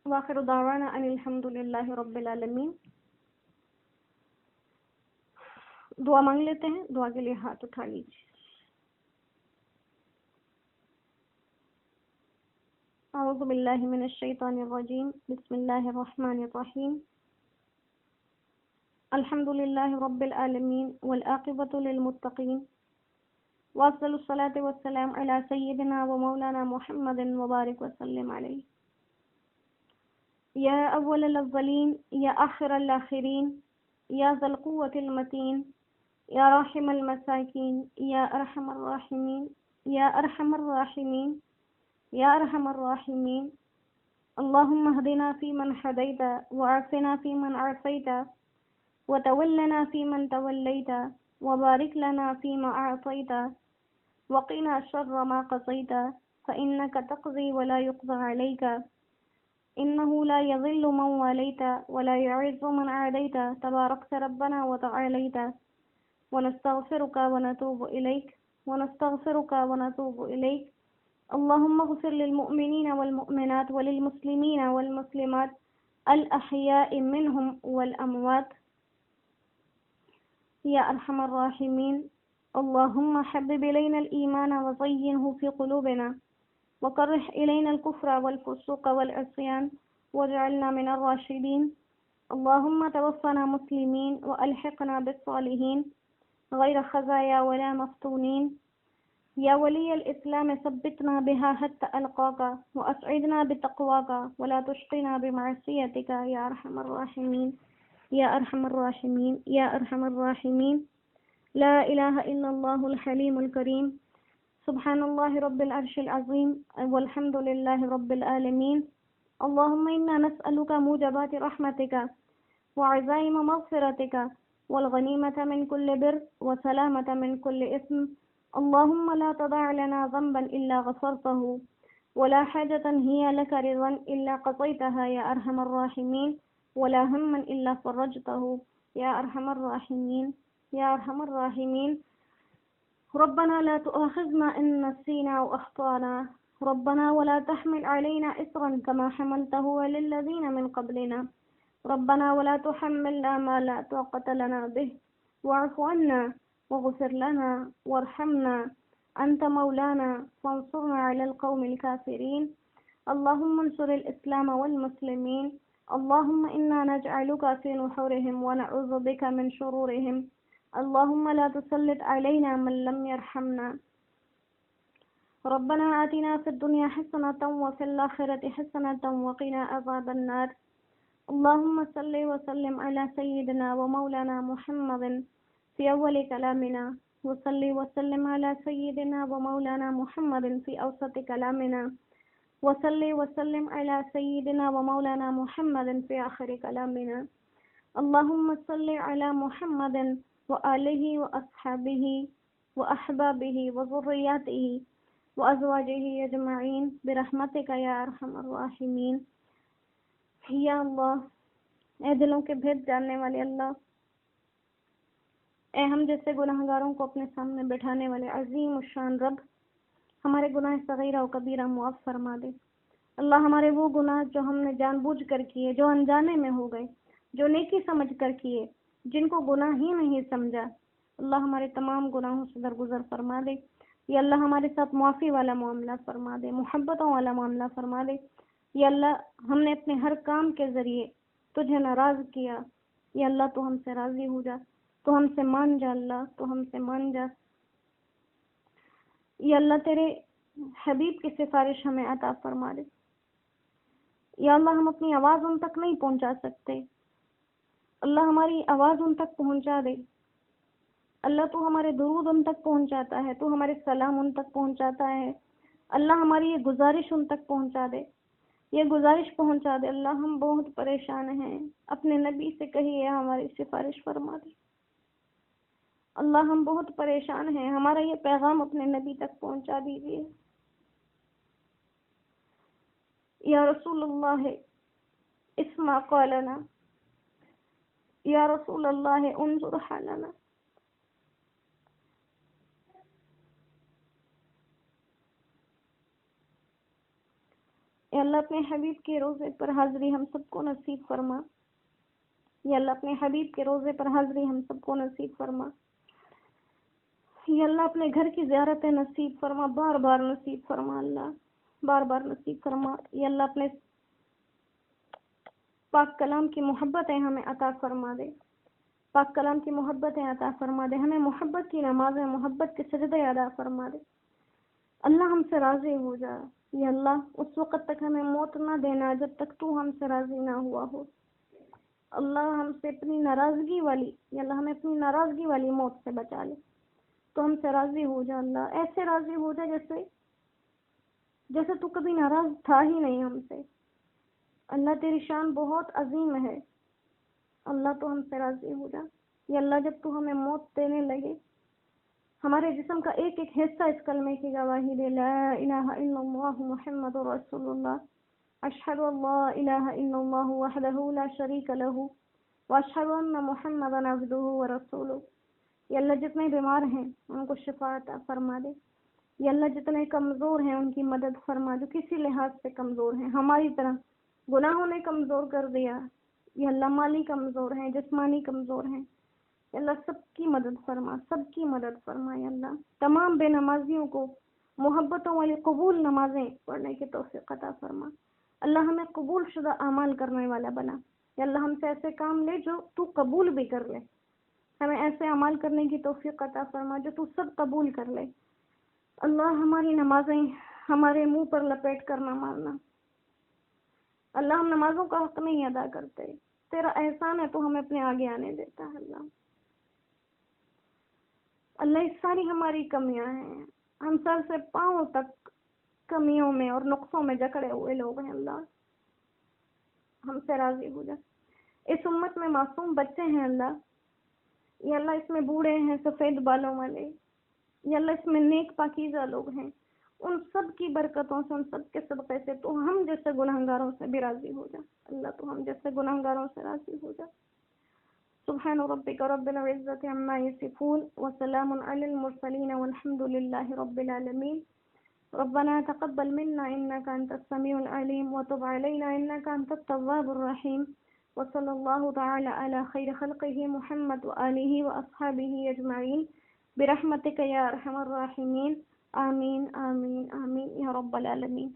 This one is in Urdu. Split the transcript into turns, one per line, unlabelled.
وآخر دعوانا ان الحمد للہ رب العالمین۔ دعا مانگ لیتے ہیں، دعا کے لیے ہاتھ اٹھا لیجیے۔ اعوذ باللہ من الشیطان الرجیم، بسم اللہ الرحمن الرحیم۔ الحمد للہ رب العالمین والعاقبۃ للمتقین، وافضل الصلاة والسلام علی سیدنا و مولانا محمد وبارک وسلم علیہ۔ یا اول الاولین، یا آخر الاخرین، یا ذا القوة المتین، یا راحم المساکین، یا ارحم الراحمین، یا ارحم الراحمین، یا ارحم الراحمین۔ اللہم اہدنا فیمن ہدیت، وعافنا فیمن عافیت، وتولنا فیمن تولیت، وبارک لنا فیما اعطیت، وقنا شر ما قضیت، فإنک تقضی ولا یقضى علیک، انه لا يضل من واليت ولا يعز من عاديت، تباركت ربنا وتعاليت، ونستغفرك ونتوب إليك، ونستغفرك ونتوب إليك۔ اللهم اغفر للمؤمنين والمؤمنات وللمسلمين والمسلمات الأحياء منهم والأموات يا أرحم الراحمين۔ اللهم حبب إلينا الإيمان وزينه في قلوبنا، وكره إلينا الكفر والفسوق والعصيان، واجعلنا من الراشدين۔ اللهم توفنا مسلمين وألحقنا بالصالحين غير خزايا ولا مفتونين۔ يا ولي الإسلام ثبتنا بها حتى ألقاك، وأسعدنا بتقواك، ولا تشقنا بمعصيتك يا أرحم الراحمين، يا أرحم الراحمين، يا أرحم الراحمين۔ لا إله إلا الله الحليم الكريم، سبحان الله رب العرش العظيم، والحمد لله رب العالمين۔ اللهم إنا نسألك موجبات رحمتك، وعزائم مغفرتك، والغنيمة من كل بر، وسلامة من كل إثم۔ اللهم لا تضع لنا ذنبا إلا غفرته، ولا حاجة هي لك رضا إلا قضيتها يا أرحم الراحمين، ولا هما إلا فرجته يا أرحم الراحمين، يا أرحم الراحمين۔ ربنا لا تؤاخذنا إن نسينا أو أخطأنا، ربنا ولا تحمل علينا إصرا كما حملته على الذين من قبلنا، ربنا ولا تحملنا ما لا طاقة لنا به، واعف عنا واغفر لنا وارحمنا، أنت مولانا فانصرنا على القوم الكافرين۔ اللهم انصر الإسلام والمسلمين، اللهم إنا نجعلك في نحورهم ونعوذ بك من شرورهم، اللهم لا تسلط علينا من لم يرحمنا۔ ربنا آتنا في الدنيا حسنة وفي الآخرة حسنة وقنا عذاب النار۔ اللهم صل وسلم على سيدنا ومولانا محمد في أول كلامنا، وصل وسلم على سيدنا ومولانا محمد في أوسط كلامنا، وصل وسلم على سيدنا ومولانا محمد في آخر كلامنا۔ اللهم صل على محمد وآله وأصحابه وأحبابه وذرياته وأزواجه أجمعين برحمتك يا أرحم الراحمين۔ یا اللہ، اے دلوں کے بھید جاننے والے اللہ، اے ہم جیسے گناہ گاروں کو اپنے سامنے بٹھانے والے عظیم الشان رب، ہمارے گناہ صغیرہ و کبیرہ معاف فرما دے۔ اللہ، ہمارے وہ گناہ جو ہم نے جان بوجھ کر کیے، جو انجانے میں ہو گئے، جو نیکی سمجھ کر کیے، جن کو گناہ ہی نہیں سمجھا، اللہ ہمارے تمام گناہوں سے درگزر فرما دے۔ یا اللہ، ہمارے ساتھ معافی والا معاملہ فرما دے، محبتوں والا معاملہ فرما دے۔ یا اللہ، ہم نے اپنے ہر کام کے ذریعے تجھے ناراض کیا، یا اللہ تو ہم سے راضی ہو جا، تو ہم سے مان جا، اللہ تو ہم سے مان جا۔ یا اللہ، تیرے حبیب کی سفارش ہمیں عطا فرما دے۔ یا اللہ، ہم اپنی آواز ان تک نہیں پہنچا سکتے، اللہ ہماری آواز ان تک پہنچا دے۔ اللہ تو ہمارے درود ان تک پہنچاتا ہے، تو ہمارے سلام ان تک پہنچاتا ہے، اللہ ہماری یہ گزارش ان تک پہنچا دے، یہ گزارش پہنچا دے۔ اللہ، ہم بہت پریشان ہیں، اپنے نبی سے کہیے ہماری سفارش فرما دے۔ اللہ، ہم بہت پریشان ہیں، ہمارا یہ پیغام اپنے نبی تک پہنچا دیجیے۔ یا رسول اللہ اسمع قولنا، یا رسول اللہ انظر حالنا۔ یا اللہ اپنے حبیب کے روزے پر حاضری ہم سب کو نصیب فرما. یا اللہ اپنے حبیب کے روزے پر حاضری ہم سب کو نصیب فرما. یا اللہ اپنے گھر کی زیارت نصیب فرما، بار بار نصیب فرما، اللہ بار بار نصیب فرما. یا اللہ اپنے پاک کلام کی محبتیں ہمیں عطا فرما دے، پاک کلام کی محبتیں عطا فرما دے، ہمیں محبت کی نمازیں، محبت کے سجدے ادا فرما دے. اللہ ہم سے راضی ہو جا. یا اللہ اس وقت تک ہمیں موت نہ دینا جب تک تو ہم سے راضی نہ ہوا ہو. اللہ ہم سے اپنی ناراضگی والی، یا اللہ ہمیں اپنی ناراضگی والی موت سے بچا لے. تو ہم سے راضی ہو جا اللہ، ایسے راضی ہو جا جیسے تو کبھی ناراض تھا ہی نہیں ہم سے. اللہ تیری شان بہت عظیم ہے. اللہ تو ہم سے راضی ہو جا. یا اللہ جب تو ہمیں موت دینے لگے، ہمارے جسم کا ایک ایک حصہ اس کلمے کی گواہی دے، لا الہ الا اللہ محمد رسول اللہ، اشہد ان لا الہ الا اللہ وحدہ لا شریک لہ واشہد ان محمدا عبدہ ورسولہ. یا اللہ جتنے بیمار ہیں ان کو شفا عطا فرما دے. یا اللہ جتنے کمزور ہیں ان کی مدد فرما، جو کسی لحاظ سے کمزور ہیں ہماری طرح، گناہوں نے کمزور کر دیا. یا اللہ مالی کمزور ہیں، جسمانی کمزور ہیں، یا اللہ سب کی مدد فرما، سب کی مدد فرما. یا اللہ تمام بے نمازیوں کو محبتوں والی قبول نمازیں پڑھنے کی توفیق عطا فرما. اللہ ہمیں قبول شدہ اعمال کرنے والا بنا. یا اللہ ہم سے ایسے کام لے جو تو قبول بھی کر لے. ہمیں ایسے اعمال کرنے کی توفیق عطا فرما جو تو سب قبول کر لے. اللہ ہماری نمازیں ہمارے منہ پر لپیٹ کر نہ مارنا. اللہ ہم نمازوں کا حق نہیں ادا کرتے، تیرا احسان ہے تو ہمیں اپنے آگے آنے دیتا ہے. اللہ یہ ساری ہماری کمیاں ہیں، ہم سر سے پاؤں تک کمیوں میں اور نقصوں میں جکڑے ہوئے لوگ ہیں. اللہ ہم سے راضی ہو جا. اس امت میں معصوم بچے ہیں اللہ، یا اللہ اس میں بوڑھے ہیں سفید بالوں والے، یا اللہ اس میں نیک پاکیزہ لوگ ہیں، ان سب کی برکتوں سے، ان سب کے صدقے سے تو ہم جیسے گنہگاروں سے بھی راضی ہو جا. اللہ تو ہم جیسے گنہگاروں سے راضی ہو جا. سبحان ربک رب العزة عما يصفون وسلام على المرسلين والحمد لله رب العالمين. ربنا تقبل منا إنك أنت السميع العليم وتب علينا إنك أنت التواب الرحيم. وصلى الله تعالى على خير خلقه محمد وآله وأصحابه أجمعين برحمتك يا أرحم الراحمين. آمين آمين آمين يا رب العالمين.